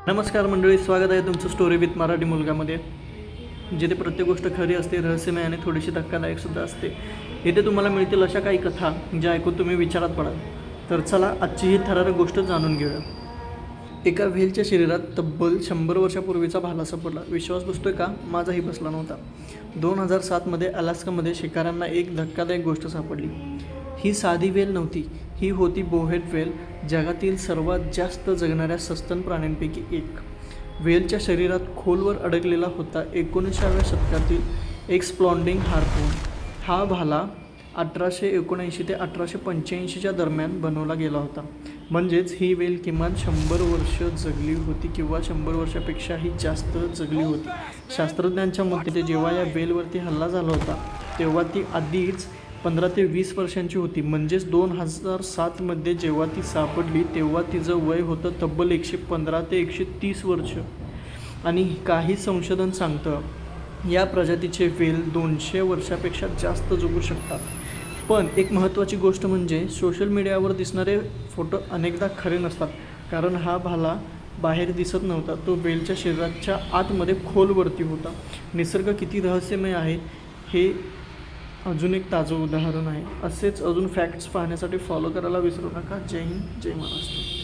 नमस्कार मंडळी, स्वागत आहे तुमचं स्टोरी विथ मराठी मुलगामध्ये, जिथे प्रत्येक गोष्ट खरी असते, रहस्यमय आणि थोडीशी धक्कादायकसुद्धा असते. इथे तुम्हाला मिळतील अशा काही कथा ज्या ऐकून तुम्ही विचारात पडाल. तर चला आजची ही थरारक गोष्ट जाणून घेऊया. एका व्हेलच्या शरीरात तब्बल 100 वर्षापूर्वीचा भाला सापडला. विश्वास बसतोय का? माझाही बसला नव्हता. 2007मध्ये अलास्कामध्ये शिकाऱ्यांना एक धक्कादायक गोष्ट सापडली. ही साधी वेल नव्हती, ही होती बोव्हेड वेल, जगातील सर्वात जास्त जगणाऱ्या सस्तन प्राण्यांपैकी एक. वेलच्या शरीरात खोलवर अडकलेला होता 19व्या शतकातील एक स्प्लॉन्डिंग हार्पून. हा भाला 1879 ते 1885च्या दरम्यान बनवला गेला होता. म्हणजेच ही वेल किमान 100 वर्ष जगली होती किंवा 100 वर्षापेक्षाही जास्त जगली होती. शास्त्रज्ञांच्या मते जेव्हा या वेलवरती हल्ला झाला होता तेव्हा ती आधीच 15 ते 20 वर्षांची होती. म्हणजेच 2007मध्ये जेव्हा ती सापडली तेव्हा तिचं वय होतं तब्बल 115 ते 130 वर्ष. आणि काही संशोधन सांगतं या प्रजातीचे वेल 200 वर्षापेक्षा जास्त जगू शकतात. पण एक महत्त्वाची गोष्ट म्हणजे सोशल मीडियावर दिसणारे फोटो अनेकदा खरे नसतात, कारण हा भाला बाहेर दिसत नव्हता. तो वेलच्या शरीराच्या आतमध्ये खोलवरती होता. निसर्ग किती रहस्यमय आहे हे अजून एक ताजं उदाहरण आहे. असेच अजून फॅक्ट्स पाहण्यासाठी फॉलो करायला विसरू नका. जय हिंद, जय महाराष्ट्र.